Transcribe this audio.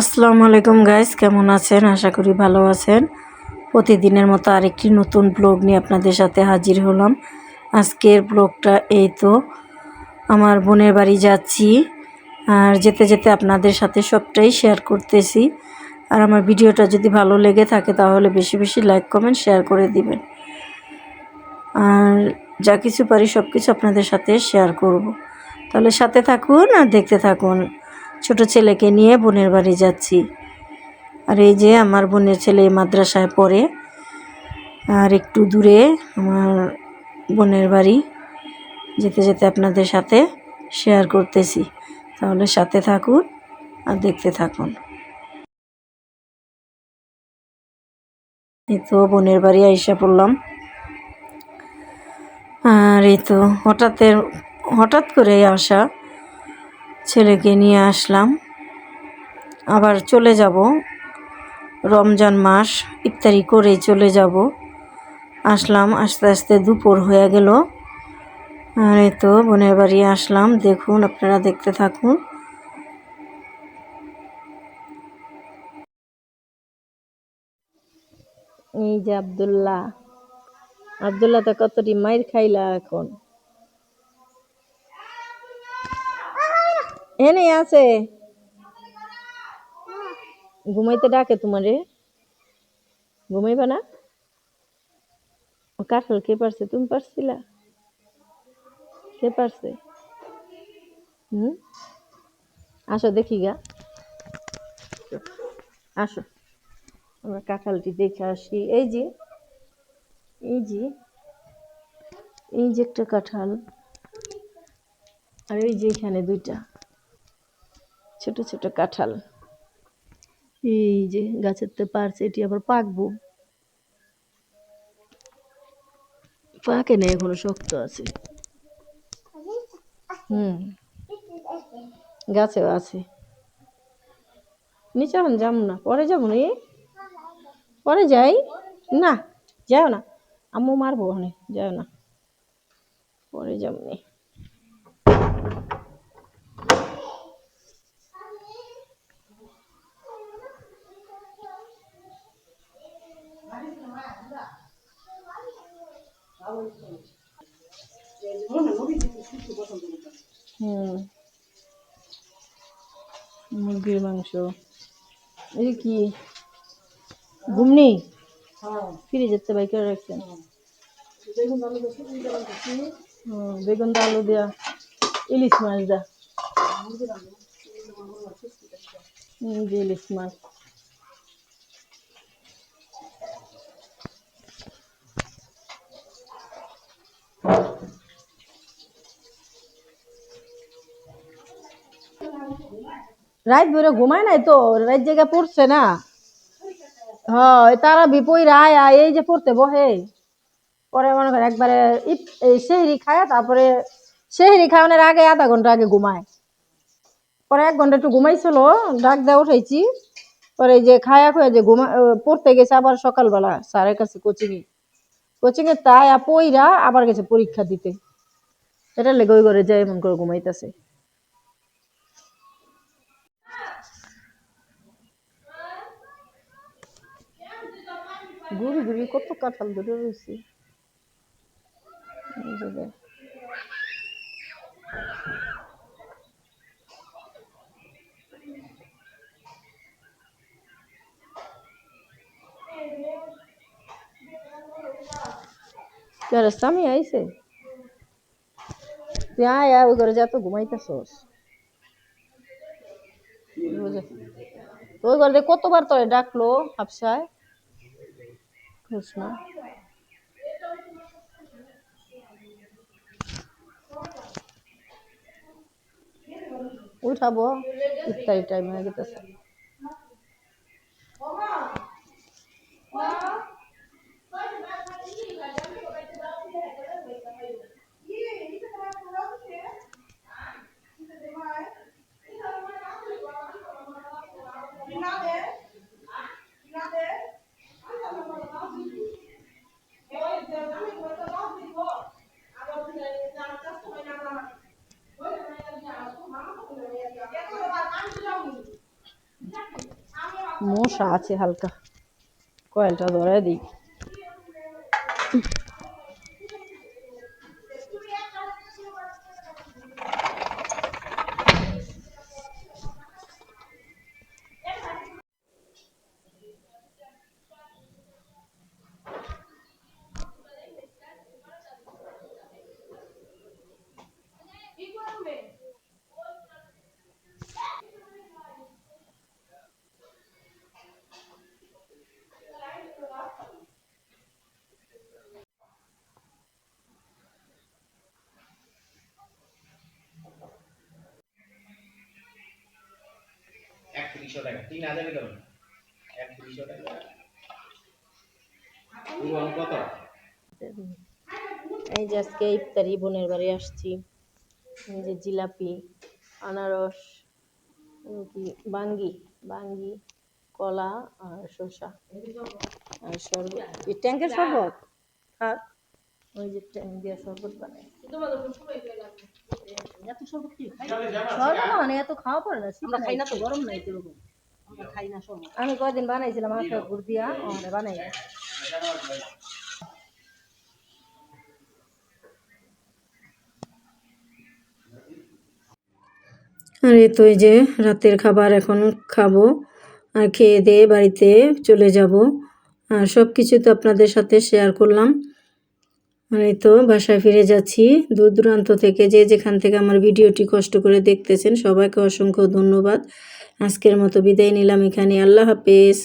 আসসালামু আলাইকুম গাইস, কেমন আছেন? আশা করি ভালো আছেন। প্রতিদিনের মতো আরেকটি নতুন ব্লগ নিয়ে আপনাদের সাথে হাজির হলাম। আজকের ব্লগটা এই তো আমার বোনের বাড়ি যাচ্ছি, আর যেতে যেতে আপনাদের সাথে সবটাই শেয়ার করতেছি। আর আমার ভিডিওটা যদি ভালো লেগে থাকে তাহলে বেশি বেশি লাইক কমেন্ট শেয়ার করে দিবেন। আর যা কিছু পারি সব কিছু আপনাদের সাথে শেয়ার করব। তাহলে সাথে থাকুন আর দেখতে থাকুন। ছোট ছেলেকে নিয়ে বোনের বাড়ি যাচ্ছি। আর এই যে আমার বোনের ছেলে মাদ্রাসায় পড়ে, আর একটু দূরে আমার বোনের বাড়ি। যেতে যেতে আপনাদের সাথে শেয়ার করতেছি, তাহলে সাথে থাকুন আর দেখতে থাকুন। এই তো বোনের বাড়ি আইসা পড়লাম। আর এই তো হঠাৎ করে আসা, ছেলেকে নিয়ে আসলাম। আবার চলে যাব, রমজান মাস ইফতারি করেই চলে যাব। আসলাম, আস্তে আস্তে দুপুর হয়ে গেল। আর এই তো বোনের বাড়ি আসলাম, দেখুন, আপনারা দেখতে থাকুন। এই যে আব্দুল্লাহ তো কতটি মাইর খাইলা এখন। এনে আছে, ঘুমাইতে ডাকে তোমারে, ঘুমাইবা না? কাঁঠাল কে পারছে? তুমি পারছিলা? কে পারছে? আসো দেখি গা, আসো আমরা কাঁঠালটি দেখে আসি। এই যে এই যে এই যে একটা কাঁঠাল, আর এই যে এখানে দুইটা ছোট ছোট কাঁঠাল। এই যে গাছের তো পারছে, এটি আবার পাকবো, পাকে না এখনো, শক্ত আছে। গাছেও আছে। নিচে এখন যাবো না, পরে যাবো না, পরে যাই না, যাও না, আম্মু মারবো, ওখানে যাও না, পরে যাবো না। মুরগির মাংস। এই কি ঘুমনি ফিরে যেতে বাইক করে রাখছেন? বেগুন দা আলু দিয়া, ইলিশ মাছ দা, ইলিশ মাছ। রাত ভরে ঘুমায় নাই তো, রাত জায়গা পড়ছে না। হ্যাঁ, তারা বিপই রায় এই যে পড়তে বহে, পরে মনে করে একবারে এই সেহরি খায়, তারপরে সেহরি খাওয়ানোর আগে আধা ঘন্টা আগে ঘুমায়। পরে 1 ঘন্টা একটু ঘুমাইছিল, ডাক দেওয়া উঠাইছি। পরে যে খায়া খুয়া যে পড়তে গেছে আবার সকালবেলা স্যারের কাছে কোচিং এ তাই পইরা আবার গেছে পরীক্ষা দিতে। এটা লেগে ওই ঘরে যায় এমন করে ঘুমাইতেছে। ঘুরি ঘুরি কত কাঁঠাল ধরে রয়েছে। স্বামী আইছে, তুই আয় ওই ঘরে যা তো, ঘুমাইতেছস। ওই ঘরে কতবার তোরে ডাকলো হাফসায়, খোঁজ না। উঠাবো, ইফতারি টাইম হয়ে গেছে। মশা আছে হালকা, কয়েলটা ধরায় দিই। এই যে আজকে ইফতারি বোনের বাড়ি আসছি। এই যে জিলাপি, আনারস, কি বাঙ্গি বাঙ্গি, কলা আর শসা আর শরবত। এই ট্যাঙ্কের শরবত আর ওই যে ট্যাঙ্ক দিয়ে শরবত বানায়। এত শরবত কি খাই? শরবত মানে এত খাওয়া পড়ে না, আমরা খাই না তো, গরম নাই এরকম, আমরা খাই না শরবত। আমি কয়দিন বানাইছিলাম হালকা গুড় দিয়া, বানাই। আর এই তো এই যে রাতের খাবার এখন খাবো, আর খেয়ে দিয়ে বাড়িতে চলে যাব। আর সব কিছু তো আপনাদের সাথে শেয়ার করলাম। আর এই তো বাসায় ফিরে যাচ্ছি। দূর দূরান্ত থেকে যে যেখান থেকে আমার ভিডিওটি কষ্ট করে দেখতেছেন সবাইকে অসংখ্য ধন্যবাদ। আজকের মতো বিদায় নিলাম এখানে। আল্লাহ হাফেজ।